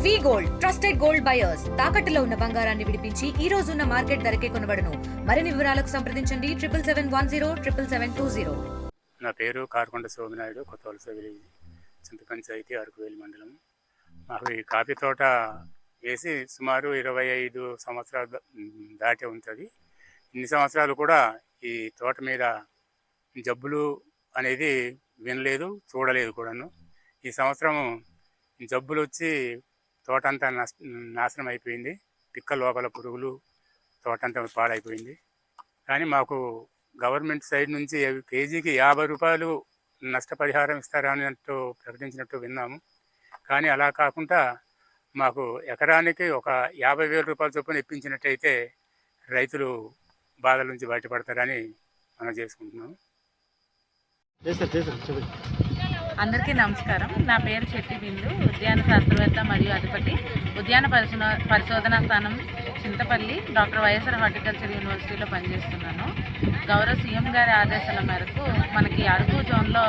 వి gold trusted gold buyers తాకట్టులో ఉన్న బంగారాన్ని విడిపించి ఈ రోజు ఉన్న మార్కెట్ ధరకే కొనబడును. మరిన్ని వివరాలకు సంప్రదించండి 7771077720. నా పేరు కారకొండ సోమినాయుడు, కొత్త వలస విలేజ్, చింత పంచాయతీ, అరకువేలి మండలం. మాకు ఈ కాఫీ తోట వేసి సుమారు 25 సంవత్సరాలు దాటి ఉంటుంది. ఇన్ని సంవత్సరాలు కూడా ఈ తోట మీద జబ్బులు అనేది వినలేదు, చూడలేదు కూడాను. ఈ సంవత్సరం జబ్బులు వచ్చి తోట అంతా నాశనం అయిపోయింది. పిక్క లోపల పురుగులు, తోట అంతా పాడైపోయింది. కానీ మాకు గవర్నమెంట్ సైడ్ నుంచి కేజీకి 50 రూపాయలు నష్టపరిహారం ఇస్తారన్నట్టు ప్రకటించినట్టు విన్నాము. కానీ అలా కాకుండా మాకు ఎకరానికి ఒక 50,000 రూపాయల చొప్పున ఇప్పించినట్టయితే రైతులు బాధల నుంచి బయటపడతారని మనం చేసుకుంటున్నాము. అందరికీ నమస్కారం. నా పేరు చెట్టి బిందు, ఉద్యాన శాస్త్రవేత్త మరియు అధిపతి, ఉద్యాన పరిశోధనా స్థానం చింతపల్లి, డాక్టర్ వైఎస్ఆర్ హార్టికల్చర్ యూనివర్సిటీలో పనిచేస్తున్నాను. గౌరవ సీఎం గారి ఆదేశాల మేరకు మనకి అరకు జోన్లో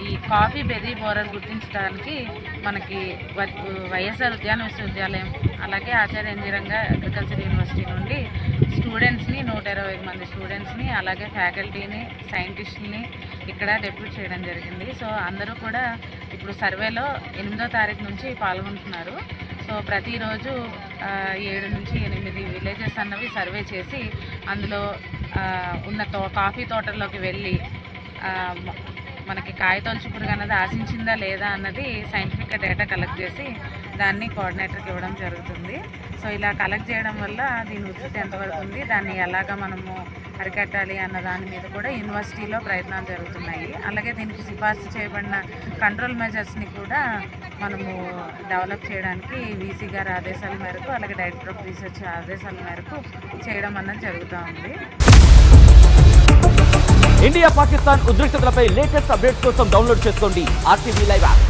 ఈ కాఫీ బెర్రీ బోరర్ గుర్తించడానికి మనకి వైఎస్ఆర్ ఉద్యాన విశ్వవిద్యాలయం, అలాగే ఆచార్య ఎన్జీరంగా అగ్రికల్చర్ యూనివర్సిటీ నుండి స్టూడెంట్స్ని 120 మంది స్టూడెంట్స్ని, అలాగే ఫ్యాకల్టీని, సైంటిస్టులని ఇక్కడ డెప్యూట్ చేయడం జరిగింది. సో అందరూ కూడా ఇప్పుడు సర్వేలో 8వ తారీఖు నుంచి పాల్గొంటున్నారు. సో ప్రతిరోజు 7 నుంచి 8 విలేజెస్ అన్నవి సర్వే చేసి అందులో ఉన్న కాఫీ తోటల్లోకి వెళ్ళి మనకి కాయతొలుచు పురుగు అన్నది ఆశించిందా లేదా అన్నది సైంటిఫిక్గా డేటా కలెక్ట్ చేసి దాన్ని కోఆర్డినేటర్కి ఇవ్వడం జరుగుతుంది. సో ఇలా కలెక్ట్ చేయడం వల్ల దీని ఉధృతి ఎంతవరకు ఉంది, దాన్ని ఎలాగా మనము అరికట్టాలి అన్న దాని మీద కూడా యూనివర్సిటీలో ప్రయత్నాలు జరుగుతున్నాయి. అలాగే దీనికి సిఫార్సు చేయబడిన కంట్రోల్ మెజర్స్ని కూడా మనము డెవలప్ చేయడానికి వీసీ గారి ఆదేశాల మేరకు, అలాగే డైరెక్టర్ ఆఫ్ రీసెర్చ్ ఆదేశాల మేరకు చేయడం అన్నది జరుగుతూ ఉంది. ఇండియా పాకిస్తాన్ ఉద్రిక్తతలపై లేటెస్ట్ అప్డేట్స్ కోసం డౌన్లోడ్ చేసుకోండి RTV లైవ్ యాప్.